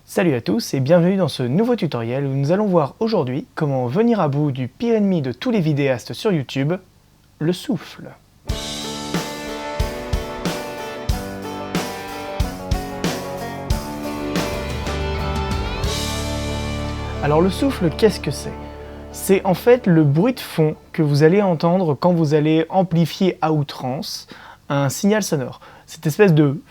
Salut à tous et bienvenue dans ce nouveau tutoriel où nous allons voir aujourd'hui comment venir à bout du pire ennemi de tous les vidéastes sur YouTube, le souffle. Alors le souffle, qu'est-ce que c'est? C'est en fait le bruit de fond que vous allez entendre quand vous allez amplifier à outrance un signal sonore. Cette espèce de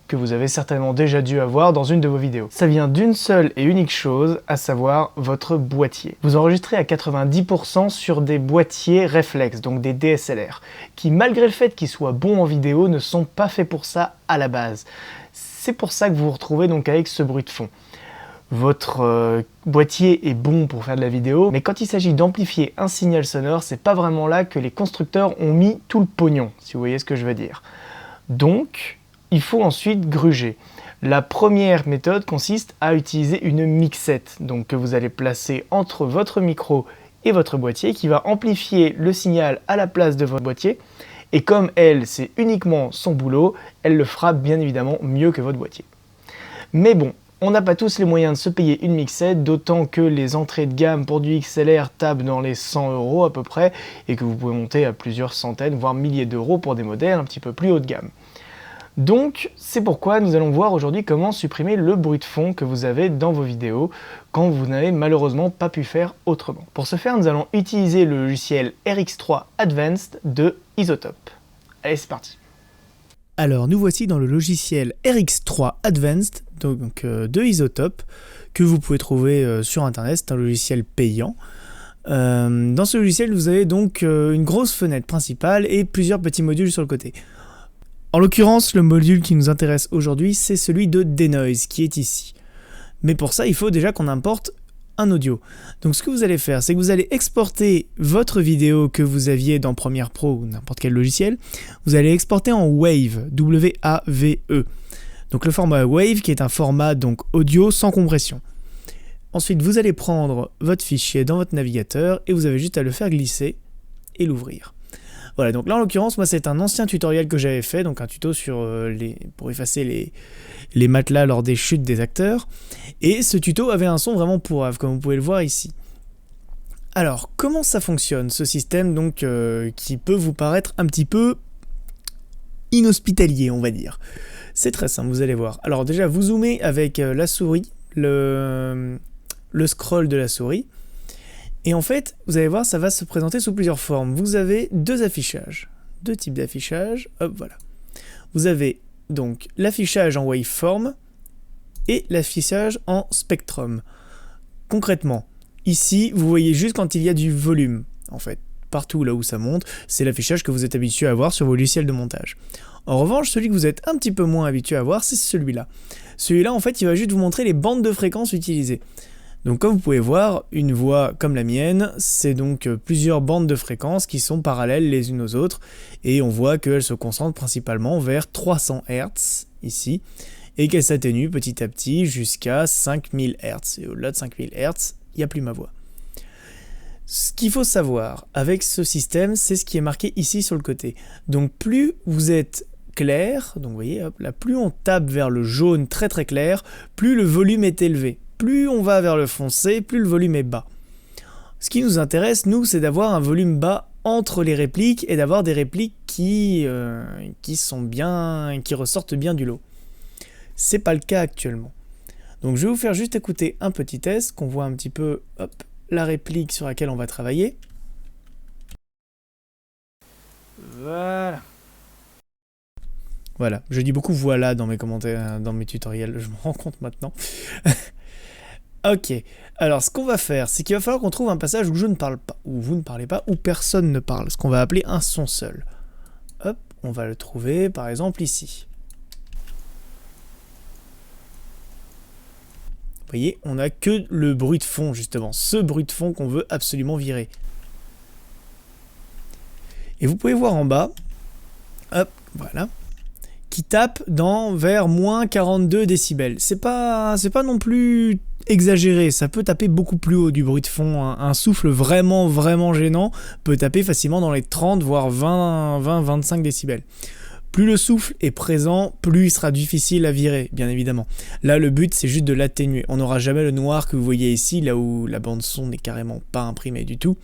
que vous avez certainement déjà dû avoir dans une de vos vidéos. Ça vient d'une seule et unique chose, à savoir votre boîtier. Vous enregistrez à 90% sur des boîtiers réflexes, donc des DSLR, qui malgré le fait qu'ils soient bons en vidéo, ne sont pas faits pour ça à la base. C'est pour ça que vous vous retrouvez donc avec ce bruit de fond. Votre boîtier est bon pour faire de la vidéo, mais quand il s'agit d'amplifier un signal sonore, c'est pas vraiment là que les constructeurs ont mis tout le pognon, si vous voyez ce que je veux dire. Donc, il faut ensuite gruger. La première méthode consiste à utiliser une mixette, donc que vous allez placer entre votre micro et votre boîtier, qui va amplifier le signal à la place de votre boîtier. Et comme elle, c'est uniquement son boulot, elle le fera bien évidemment mieux que votre boîtier. Mais bon, on n'a pas tous les moyens de se payer une mixette, d'autant que les entrées de gamme pour du XLR tapent dans les 100 € à peu près, et que vous pouvez monter à plusieurs centaines, voire milliers d'euros pour des modèles un petit peu plus haut de gamme. Donc, c'est pourquoi nous allons voir aujourd'hui comment supprimer le bruit de fond que vous avez dans vos vidéos quand vous n'avez malheureusement pas pu faire autrement. Pour ce faire, nous allons utiliser le logiciel RX3 Advanced de Isotope. Allez, c'est parti. Alors, nous voici dans le logiciel RX3 Advanced de Isotope que vous pouvez trouver sur internet. C'est un logiciel payant. Dans ce logiciel, vous avez donc une grosse fenêtre principale et plusieurs petits modules sur le côté. En l'occurrence, le module qui nous intéresse aujourd'hui, c'est celui de Denoise, qui est ici. Mais pour ça, il faut déjà qu'on importe un audio. Donc ce que vous allez faire, c'est que vous allez exporter votre vidéo que vous aviez dans Premiere Pro ou n'importe quel logiciel. Vous allez exporter en WAVE, W-A-V-E. Donc le format WAVE, qui est un format donc audio sans compression. Ensuite, vous allez prendre votre fichier dans votre navigateur et vous avez juste à le faire glisser et l'ouvrir. Voilà, donc là en l'occurrence, moi c'est un ancien tutoriel que j'avais fait, donc un tuto sur pour effacer les matelas lors des chutes des acteurs. Et ce tuto avait un son vraiment pourrave, comme vous pouvez le voir ici. Alors, comment ça fonctionne ce système donc qui peut vous paraître un petit peu inhospitalier, on va dire. C'est très simple, vous allez voir. Alors déjà, vous zoomez avec la souris, le scroll de la souris. Et en fait, vous allez voir, ça va se présenter sous plusieurs formes. Vous avez deux affichages, deux types d'affichage. Hop, voilà. Vous avez donc l'affichage en waveform et l'affichage en spectrum. Concrètement, ici, vous voyez juste quand il y a du volume, en fait. Partout là où ça monte, c'est l'affichage que vous êtes habitué à voir sur vos logiciels de montage. En revanche, celui que vous êtes un petit peu moins habitué à voir, c'est celui-là. Celui-là, en fait, il va juste vous montrer les bandes de fréquences utilisées. Donc comme vous pouvez voir, une voix comme la mienne, c'est donc plusieurs bandes de fréquences qui sont parallèles les unes aux autres, et on voit qu'elles se concentrent principalement vers 300 Hz ici, et qu'elles s'atténuent petit à petit jusqu'à 5000 Hz, et au-delà de 5000 Hz, il n'y a plus ma voix. Ce qu'il faut savoir avec ce système, c'est ce qui est marqué ici sur le côté. Donc plus vous êtes clair, donc vous voyez, hop, là, plus on tape vers le jaune très très clair, plus le volume est élevé. Plus on va vers le foncé, plus le volume est bas. Ce qui nous intéresse, nous, c'est d'avoir un volume bas entre les répliques et d'avoir des répliques qui ressortent bien du lot. C'est pas le cas actuellement. Donc je vais vous faire juste écouter un petit test, qu'on voit un petit peu la réplique sur laquelle on va travailler. Voilà. Voilà, je dis beaucoup voilà dans mes commentaires, dans mes tutoriels, je me rends compte maintenant. Ok, alors ce qu'on va faire, c'est qu'il va falloir qu'on trouve un passage où je ne parle pas, où vous ne parlez pas, où personne ne parle, ce qu'on va appeler un son seul. Hop, on va le trouver par exemple ici. Vous voyez, on n'a que le bruit de fond justement, ce bruit de fond qu'on veut absolument virer. Et vous pouvez voir en bas, hop, voilà, qui tape vers moins 42 décibels. C'est pas non plus exagéré, ça peut taper beaucoup plus haut du bruit de fond. Un souffle vraiment gênant peut taper facilement dans les 30 voire 20-25 décibels. Plus le souffle est présent, plus il sera difficile à virer, bien évidemment. Là, le but, c'est juste de l'atténuer. On n'aura jamais le noir que vous voyez ici, là où la bande son n'est carrément pas imprimée du tout.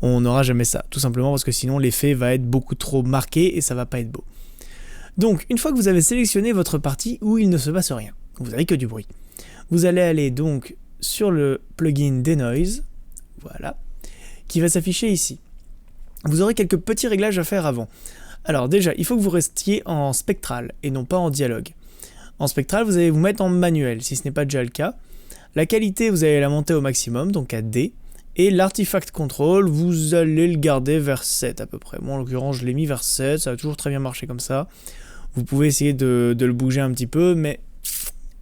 On n'aura jamais ça, tout simplement parce que sinon l'effet va être beaucoup trop marqué et ça va pas être beau. Donc, une fois que vous avez sélectionné votre partie où il ne se passe rien, vous n'avez que du bruit, vous allez aller donc sur le plugin Denoise, voilà, qui va s'afficher ici. Vous aurez quelques petits réglages à faire avant. Alors déjà, il faut que vous restiez en spectral et non pas en dialogue. En spectral, vous allez vous mettre en manuel, si ce n'est pas déjà le cas. La qualité, vous allez la monter au maximum, donc à D. Et l'artifact control, vous allez le garder vers 7 à peu près. Moi, en l'occurrence, je l'ai mis vers 7, ça a toujours très bien marché comme ça. Vous pouvez essayer de le bouger un petit peu, mais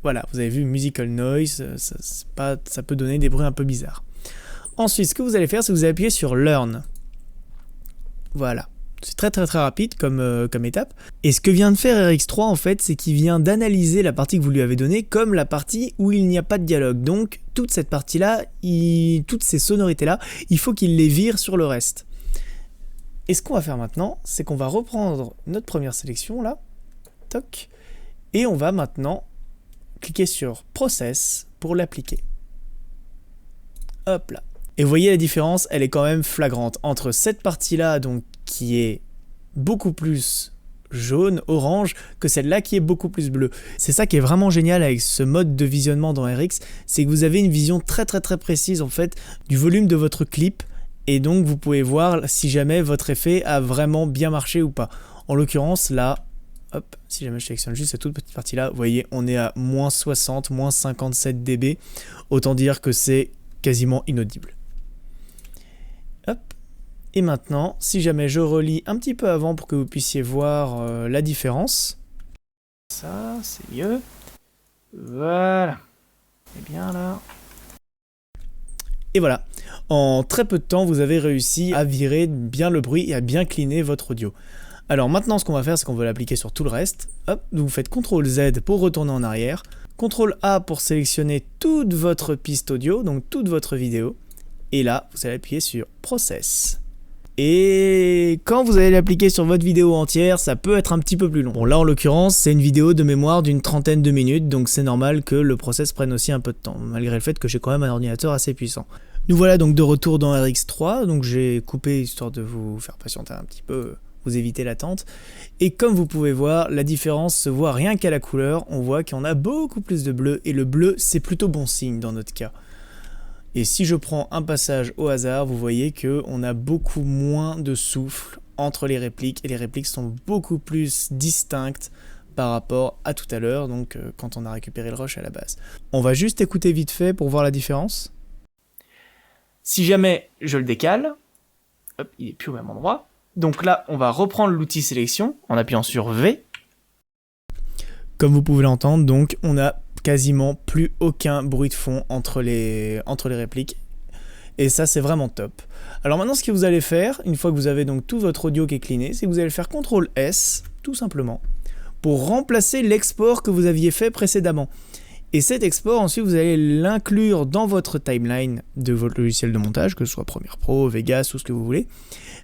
voilà, vous avez vu, musical noise, ça peut donner des bruits un peu bizarres. Ensuite, ce que vous allez faire, c'est que vous allez appuyer sur Learn. Voilà. C'est très rapide comme étape. Et ce que vient de faire RX3 en fait, c'est qu'il vient d'analyser la partie que vous lui avez donnée comme la partie où il n'y a pas de dialogue. Donc toute cette partie-là, toutes ces sonorités-là, il faut qu'il les vire sur le reste. Et ce qu'on va faire maintenant, c'est qu'on va reprendre notre première sélection là, toc, et on va maintenant cliquer sur Process pour l'appliquer. Hop là. Et vous voyez la différence, elle est quand même flagrante entre cette partie-là, donc qui est beaucoup plus jaune, orange, que celle-là qui est beaucoup plus bleue. C'est ça qui est vraiment génial avec ce mode de visionnement dans RX, c'est que vous avez une vision très précise en fait du volume de votre clip, et donc vous pouvez voir si jamais votre effet a vraiment bien marché ou pas. En l'occurrence là, hop, si jamais je sélectionne juste cette toute petite partie-là, vous voyez, on est à moins 60, moins 57 dB, autant dire que c'est quasiment inaudible. Hop. Et maintenant, si jamais je relis un petit peu avant pour que vous puissiez voir la différence. Ça, c'est mieux. Voilà. C'est bien là. Et voilà. En très peu de temps, vous avez réussi à virer bien le bruit et à bien cleaner votre audio. Alors maintenant, ce qu'on va faire, c'est qu'on va l'appliquer sur tout le reste. Hop, vous faites CTRL Z pour retourner en arrière. CTRL A pour sélectionner toute votre piste audio, donc toute votre vidéo. Et là, vous allez appuyer sur Process. Et quand vous allez l'appliquer sur votre vidéo entière, ça peut être un petit peu plus long. Bon là en l'occurrence, c'est une vidéo de mémoire d'une trentaine de minutes, donc c'est normal que le process prenne aussi un peu de temps, malgré le fait que j'ai quand même un ordinateur assez puissant. Nous voilà donc de retour dans RX3, donc j'ai coupé histoire de vous faire patienter un petit peu, vous éviter l'attente. Et comme vous pouvez voir, la différence se voit rien qu'à la couleur, on voit qu'on a beaucoup plus de bleu, et le bleu c'est plutôt bon signe dans notre cas. Et si je prends un passage au hasard, vous voyez qu'on a beaucoup moins de souffle entre les répliques, et les répliques sont beaucoup plus distinctes par rapport à tout à l'heure, donc quand on a récupéré le rush à la base. On va juste écouter vite fait pour voir la différence. Si jamais je le décale, hop, il est plus au même endroit. Donc là, on va reprendre l'outil sélection en appuyant sur V. Comme vous pouvez l'entendre, donc on a quasiment plus aucun bruit de fond entre les répliques, et ça c'est vraiment top. Alors maintenant ce que vous allez faire, une fois que vous avez donc tout votre audio qui est cleané, c'est que vous allez faire CTRL S, tout simplement, pour remplacer l'export que vous aviez fait précédemment. Et cet export, ensuite vous allez l'inclure dans votre timeline de votre logiciel de montage, que ce soit Premiere Pro, Vegas ou ce que vous voulez,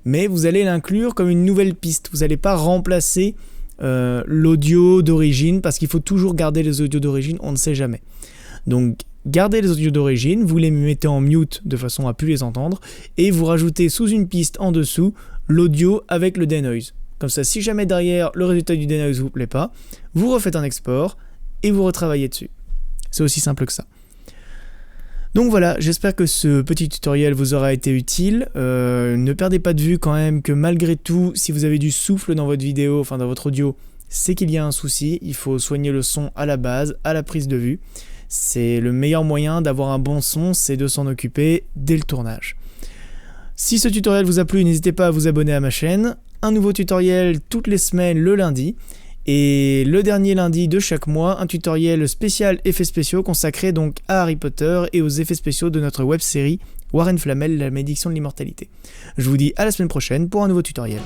mais vous allez l'inclure comme une nouvelle piste, vous n'allez pas remplacer l'audio d'origine, parce qu'il faut toujours garder les audios d'origine, on ne sait jamais. Donc gardez les audios d'origine, vous les mettez en mute de façon à plus les entendre, et vous rajoutez sous une piste en dessous l'audio avec le denoise. Comme ça, si jamais derrière le résultat du denoise vous plaît pas, vous refaites un export et vous retravaillez dessus. C'est aussi simple que ça. Donc voilà, j'espère que ce petit tutoriel vous aura été utile. Ne perdez pas de vue quand même que malgré tout, si vous avez du souffle dans votre vidéo, enfin dans votre audio, c'est qu'il y a un souci. Il faut soigner le son à la base, à la prise de vue. C'est le meilleur moyen d'avoir un bon son, c'est de s'en occuper dès le tournage. Si ce tutoriel vous a plu, n'hésitez pas à vous abonner à ma chaîne. Un nouveau tutoriel toutes les semaines le lundi. Et le dernier lundi de chaque mois, un tutoriel spécial effets spéciaux consacré donc à Harry Potter et aux effets spéciaux de notre web-série Warren Flamel, la malédiction de l'immortalité. Je vous dis à la semaine prochaine pour un nouveau tutoriel.